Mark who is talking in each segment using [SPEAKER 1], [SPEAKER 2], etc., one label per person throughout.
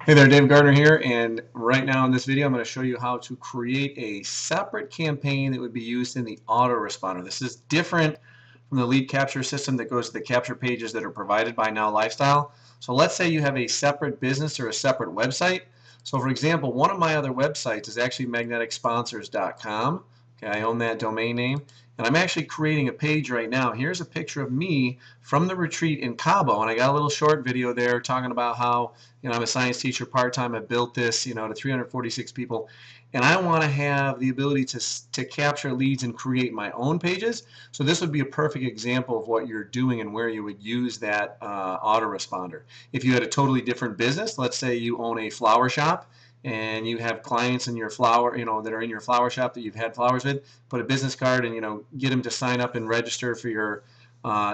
[SPEAKER 1] Hey there, Dave Gardner here, and right now in this video I'm going to show you how to create a separate campaign that would be used in the autoresponder. This is different from the lead capture system that goes to the capture pages that are provided by Now Lifestyle. So let's say you have a separate business or a separate website. So for example, one of my other websites is actually magneticsponsors.com. Okay, I own that domain name, and I'm actually creating a page right now. Here's a picture of me from the retreat in Cabo, and I got a little short video there talking about how I'm a science teacher part-time. I built this to 346 people, and I want to have the ability to capture leads and create my own pages. So this would be a perfect example of what you're doing and where you would use that autoresponder. If you had a totally different business, let's say you own a flower shop and you have clients in your flower, that are in your flower shop that you've had flowers with, put a business card and get them to sign up and register for your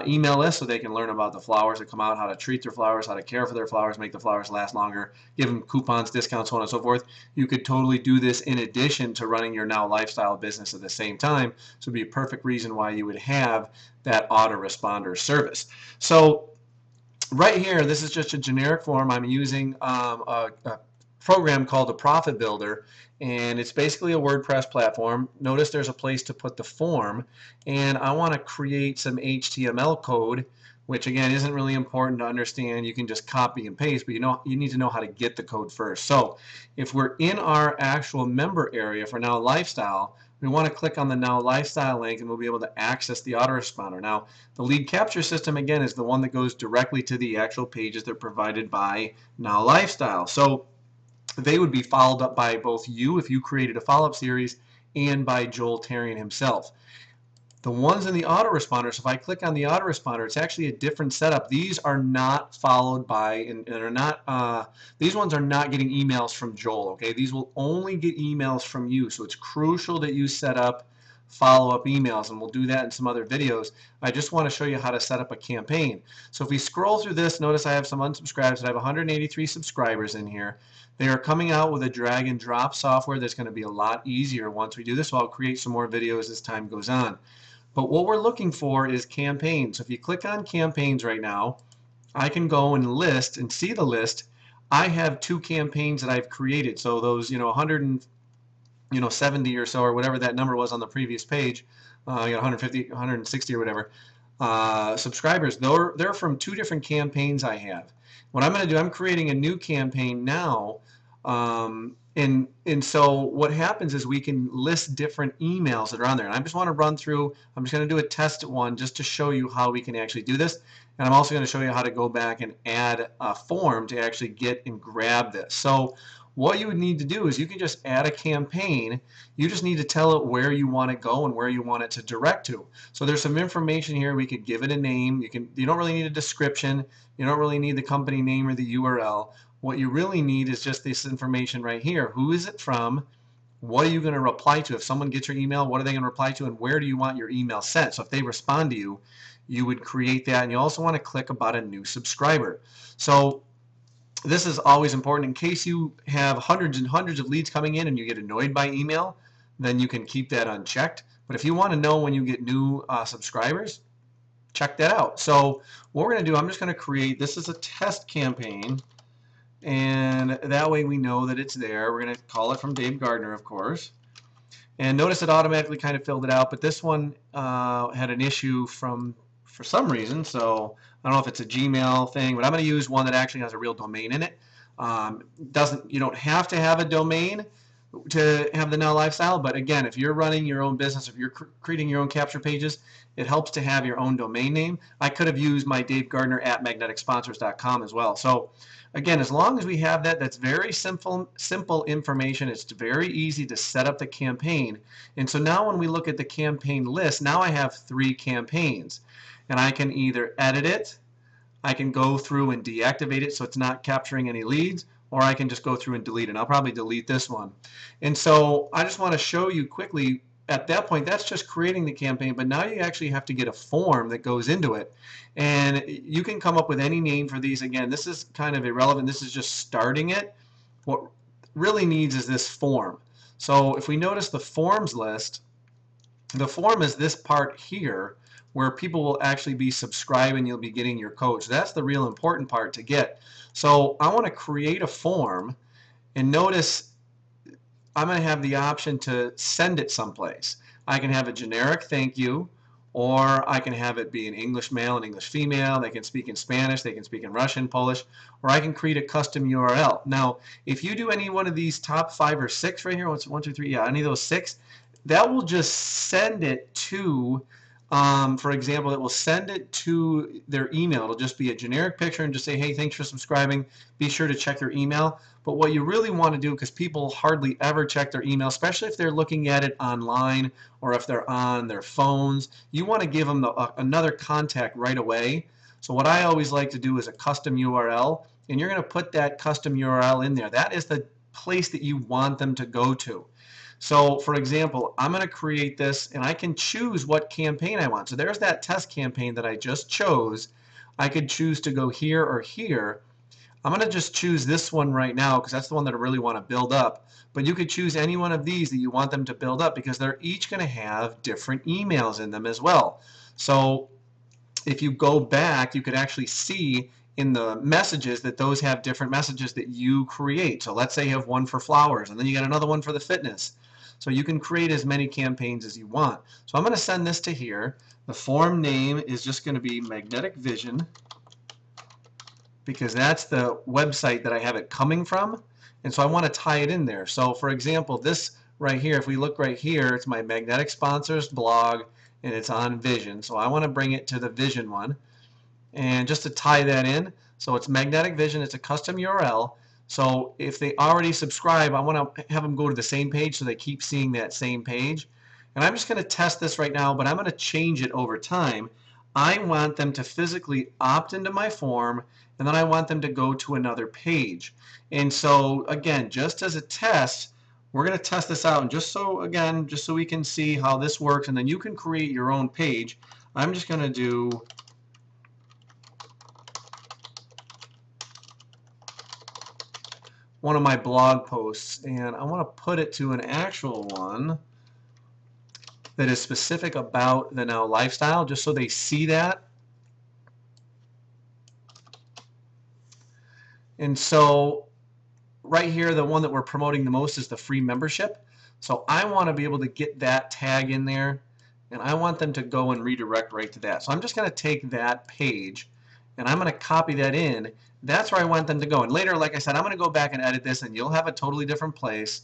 [SPEAKER 1] email list so they can learn about the flowers that come out, how to treat their flowers, how to care for their flowers, make the flowers last longer, give them coupons, discounts, so on and so forth. You could totally do this in addition to running your Now Lifestyle business at the same time. So it would be a perfect reason why you would have that autoresponder service. So right here, this is just a generic form. I'm using a program called the Profit Builder, and it's basically a WordPress platform. Notice there's a place to put the form, and I want to create some HTML code, which again isn't really important to understand. You can just copy and paste, but you need to know how to get the code first. So if we're in our actual member area for Now Lifestyle, we want to click on the Now Lifestyle link and we'll be able to access the autoresponder. Now, the lead capture system, again, is the one that goes directly to the actual pages that are provided by Now Lifestyle. So they would be followed up by both you if you created a follow-up series and by Joel Tarian himself. The ones in the autoresponder, so if I click on the autoresponder, it's actually a different setup. These are not followed by, and are not, these ones are not getting emails from Joel, okay? These will only get emails from you, so it's crucial that you set up follow-up emails, and we'll do that in some other videos. I just want to show you how to set up a campaign. So if we scroll through this, notice I have some unsubscribes, and I have 183 subscribers in here. They are coming out with a drag and drop software that's going to be a lot easier once we do this, so I'll create some more videos as time goes on. But what we're looking for is campaigns. So if you click on campaigns right now, I can go and list and see the list. I have 2 campaigns that I've created. So those 170 or so, or whatever that number was on the previous page, 150, 160 or whatever subscribers. They're from 2 different campaigns I have. What I'm going to do, I'm creating a new campaign now. And so what happens is we can list different emails that are on there. And I just want to run through, I'm just going to do a test one just to show you how we can actually do this. And I'm also going to show you how to go back and add a form to actually get and grab this. So what you would need to do is you can just add a campaign. You just need to tell it where you want to go and where you want it to direct to. So there's some information here. We could give it a name. You don't really need a description. You don't really need the company name or the URL. What you really need is just this information right here. Who is it from? What are you going to reply to? If someone gets your email, what are they going to reply to, and where do you want your email sent? So if they respond to you, you would create that, and you also want to click about a new subscriber. So this is always important in case you have hundreds and hundreds of leads coming in and you get annoyed by email, then you can keep that unchecked. But if you want to know when you get new subscribers, check that out. So what we're going to do, I'm just going to create, this is a test campaign, and that way we know that it's there. We're going to call it from Dave Gardner, of course. And notice it automatically kind of filled it out, but this one had an issue for some reason, so I don't know if it's a Gmail thing, but I'm going to use one that actually has a real domain in it. You don't have to have a domain to have the Now Lifestyle, but again, if you're running your own business, if you're creating your own capture pages, it helps to have your own domain name. I could have used my Dave Gardner at magneticsponsors.com as well. So again, as long as we have that, that's very simple information. It's very easy to set up the campaign. And so now when we look at the campaign list, now I have 3 campaigns. And I can either edit it, I can go through and deactivate it so it's not capturing any leads, or I can just go through and delete it. And I'll probably delete this one. And so I just want to show you quickly, at that point, that's just creating the campaign, but now you actually have to get a form that goes into it. And you can come up with any name for these. Again, this is kind of irrelevant. This is just starting it. What really needs is this form. So if we notice the forms list, the form is this part here, where people will actually be subscribing, you'll be getting your code. So that's the real important part to get. So I want to create a form, and notice I'm going to have the option to send it someplace. I can have a generic thank you, or I can have it be an English male and English female. They can speak in Spanish, they can speak in Russian, Polish, or I can create a custom URL. Now, if you do any one of these top 5 or 6 right here, what's 1, 2, 3, yeah, any of those 6, that will just send it to, for example, it will send it to their email. It'll just be a generic picture and just say, hey, thanks for subscribing. Be sure to check your email. But what you really want to do, because people hardly ever check their email, especially if they're looking at it online or if they're on their phones, you want to give them another contact right away. So what I always like to do is a custom URL, and you're going to put that custom URL in there. That is the place that you want them to go to. So for example, I'm going to create this, and I can choose what campaign I want. So there's that test campaign that I just chose. I could choose to go here or here. I'm going to just choose this one right now because that's the one that I really want to build up. But you could choose any one of these that you want them to build up because they're each going to have different emails in them as well. So if you go back, you could actually see in the messages that those have different messages that you create. So let's say you have one for flowers, and then you got another one for the fitness. So you can create as many campaigns as you want. So I'm going to send this to here. The form name is just going to be Magnetic Vision, because that's the website that I have it coming from, and so I want to tie it in there. So for example, this right here, if we look right here, it's my Magnetic Sponsors blog, and it's on Vision. So I want to bring it to the Vision one, and just to tie that in, so it's Magnetic Vision, it's a custom URL. So if they already subscribe, I want to have them go to the same page so they keep seeing that same page. And I'm just going to test this right now, but I'm going to change it over time. I want them to physically opt into my form, and then I want them to go to another page. And so again, just as a test, we're going to test this out, and just so we can see how this works, and then you can create your own page. I'm just going to do one of my blog posts, and I want to put it to an actual one that is specific about the Now lifestyle, just so they see that. And so right here, the one that we're promoting the most is the free membership. So I want to be able to get that tag in there, and I want them to go and redirect right to that. So I'm just going to take that page, and I'm going to copy that in. That's where I want them to go. And later, like I said, I'm going to go back and edit this, and you'll have a totally different place.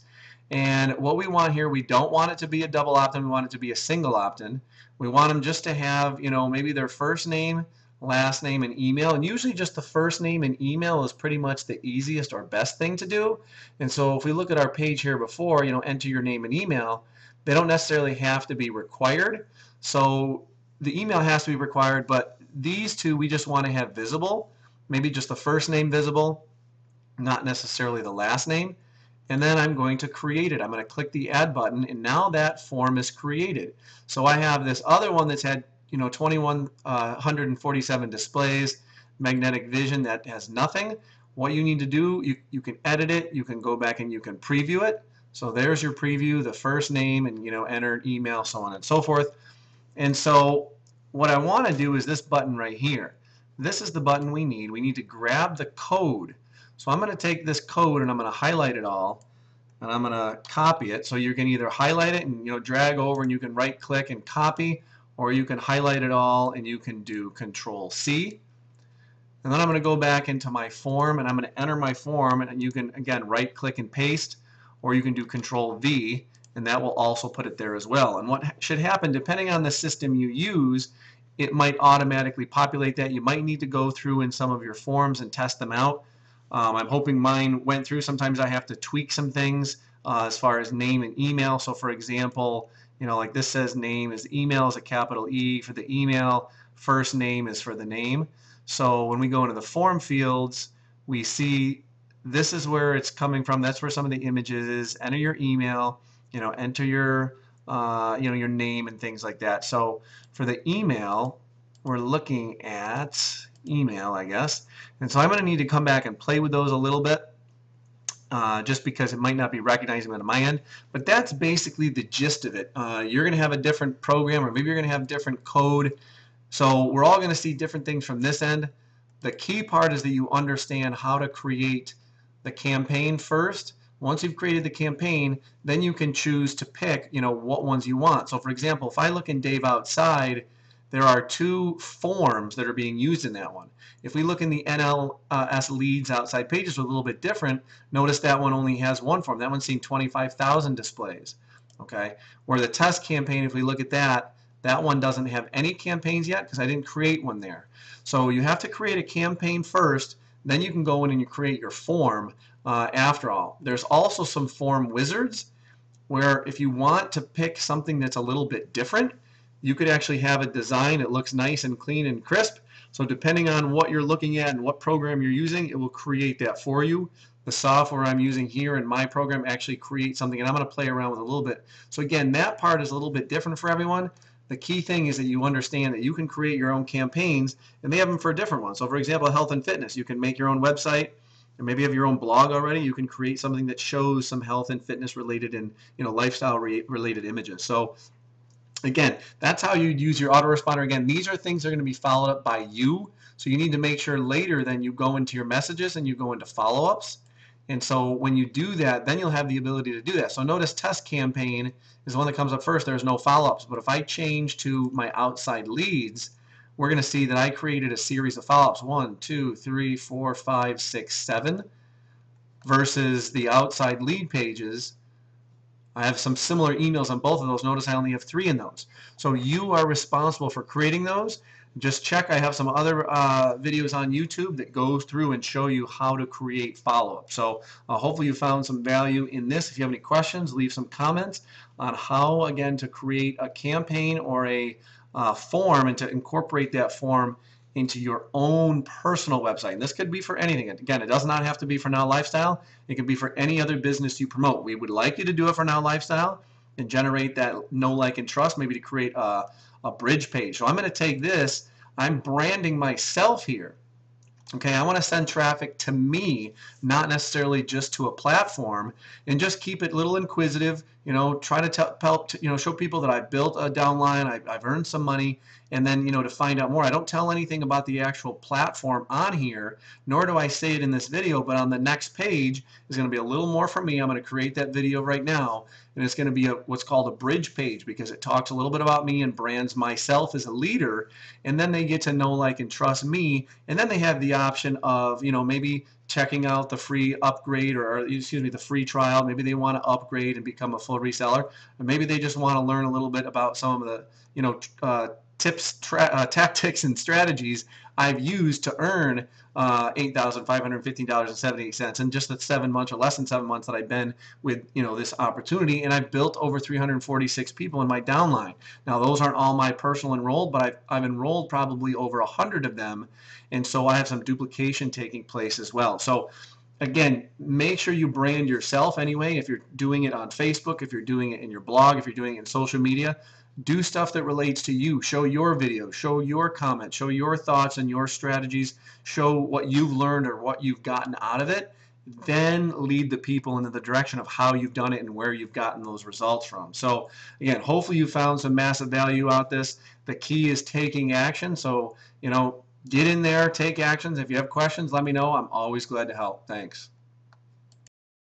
[SPEAKER 1] And what we want here, we don't want it to be a double opt-in. We want it to be a single opt-in. We want them just to have, you know, maybe their first name, last name, and email. And usually just the first name and email is pretty much the easiest or best thing to do. And so if we look at our page here before, you know, enter your name and email, they don't necessarily have to be required. So the email has to be required, but these two we just want to have visible. Maybe just the first name visible, not necessarily the last name. And then I'm going to create it. I'm going to click the add button, and now that form is created. So I have this other one that's had, you know, 2,147 displays, Magnetic Vision, that has nothing. What you need to do, you can edit it, you can go back and you can preview it. So there's your preview, the first name, and, you know, enter email, so on and so forth. And so what I want to do is this button right here. This is the button we need. We need to grab the code. So I'm going to take this code and I'm going to highlight it all, and I'm going to copy it. So you can either highlight it and, you know, drag over, and you can right click and copy, or you can highlight it all and you can do Control C. And then I'm going to go back into my form, and I'm going to enter my form, and you can again right click and paste, or you can do Control V, and that will also put it there as well. And what should happen, depending on the system you use, it might automatically populate that. You might need to go through in some of your forms and test them out. I'm hoping mine went through. Sometimes I have to tweak some things as far as name and email. So for example, you know, like this says name is email is a capital E for the email, first name is for the name. So when we go into the form fields, we see this is where it's coming from. That's where some of the images is. Enter your email, you know, enter your you know, your name and things like that. So for the email, we're looking at email, I guess. And so I'm going to need to come back and play with those a little bit, just because it might not be recognizing them on my end. But that's basically the gist of it. You're going to have a different program, or maybe you're going to have different code So we're all going to see different things from this end. The key part is that you understand how to create the campaign first. Once you've created the campaign, then you can choose to pick, what ones you want. So for example, if I look in Dave Outside, there are 2 forms that are being used in that one. If we look in the NLS leads outside pages, a little bit different, notice that one only has 1 form. That one's seeing 25,000 displays. Okay, where the test campaign, if we look at that, that one doesn't have any campaigns yet because I didn't create one there. So you have to create a campaign first, then you can go in and you create your form after all. There's also some form wizards where if you want to pick something that's a little bit different, you could actually have a design that looks nice and clean and crisp. So depending on what you're looking at and what program you're using, it will create that for you. The software I'm using here in my program actually creates something, and I'm going to play around with a little bit. So again, that part is a little bit different for everyone. The key thing is that you understand that you can create your own campaigns, and they have them for different ones. So for example, health and fitness, you can make your own website, and maybe you have your own blog already. You can create something that shows some health and fitness related and lifestyle related images. So again, that's how you use your autoresponder. Again, these are things that are going to be followed up by you. So you need to make sure later then you go into your messages and you go into follow-ups. And so when you do that, then you'll have the ability to do that. So notice test campaign is the one that comes up first. There's no follow-ups. But if I change to my outside leads, we're going to see that I created a series of follow-ups. 1, 2, 3, 4, 5, 6, 7 versus the outside lead pages. I have some similar emails on both of those. Notice I only have 3 in those. So you are responsible for creating those. Just check. I have some other videos on YouTube that go through and show you how to create follow-up. So hopefully you found some value in this. If you have any questions, leave some comments on how, again, to create a campaign or a form and to incorporate that form into your own personal website. And this could be for anything. Again, it does not have to be for Now Lifestyle. It can be for any other business you promote. We would like you to do it for Now Lifestyle and generate that know, like, and trust, maybe to create a bridge page. So I'm going to take this. I'm branding myself here. Okay, I want to send traffic to me, not necessarily just to a platform, and just keep it a little inquisitive. Try to help show people that I've built a downline, I've earned some money, and then to find out more. I don't tell anything about the actual platform on here, nor do I say it in this video, but on the next page is going to be a little more from me. I'm going to create that video right now, and it's going to be what's called a bridge page because it talks a little bit about me and brands myself as a leader, and then they get to know, like, and trust me, and then they have the option of maybe checking out the free upgrade or excuse me, the free trial. Maybe they want to upgrade and become a full reseller, or maybe they just want to learn a little bit about some of the tips, tactics, and strategies I've used to earn $8,515.78 in just the 7 months or less than 7 months that I've been with this opportunity, and I've built over 346 people in my downline. Now those aren't all my personal enrolled, but I've enrolled probably over 100 of them, and so I have some duplication taking place as well. So again, make sure you brand yourself anyway. If you're doing it on Facebook, if you're doing it in your blog, if you're doing it in social media, do stuff that relates to you. Show your videos, show your comments, show your thoughts and your strategies, show what you've learned or what you've gotten out of it. Then lead the people into the direction of how you've done it and where you've gotten those results from. So again, hopefully you found some massive value out this. The key is taking action. So get in there, take actions. If you have questions, let me know. I'm always glad to help. Thanks.